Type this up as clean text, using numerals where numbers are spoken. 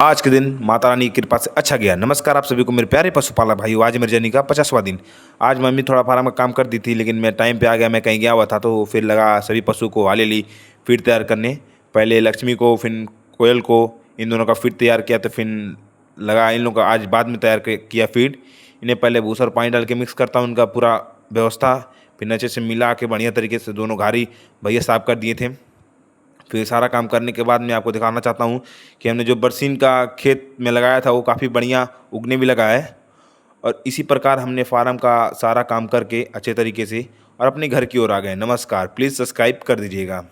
आज के दिन माता रानी की कृपा से अच्छा गया। नमस्कार आप सभी को मेरे प्यारे पशुपालक भाइयों। आज मेरी जर्नी का 50वां दिन। आज मम्मी थोड़ा फार्म का काम कर दी थी, लेकिन मैं टाइम पे आ गया। मैं कहीं गया हुआ था तो फिर लगा सभी पशु को हाले ली फीड तैयार करने। पहले लक्ष्मी को, फिर कोयल को, इन दोनों का फीड तैयार किया। तो फिर लगा इन लोगों का आज बाद में तैयार किया फीड। इन्हें पहले भूसा और पानी डाल के मिक्स करता हूँ, उनका पूरा व्यवस्था। फिर नीचे से मिला के बढ़िया तरीके से दोनों घारी भैया साफ कर दिए थे। फिर सारा काम करने के बाद मैं आपको दिखाना चाहता हूँ कि हमने जो बरसीन का खेत में लगाया था वो काफ़ी बढ़िया उगने भी लगा है। और इसी प्रकार हमने फार्म का सारा काम करके अच्छे तरीके से और अपने घर की ओर आ गए। नमस्कार, प्लीज़ सब्सक्राइब कर दीजिएगा।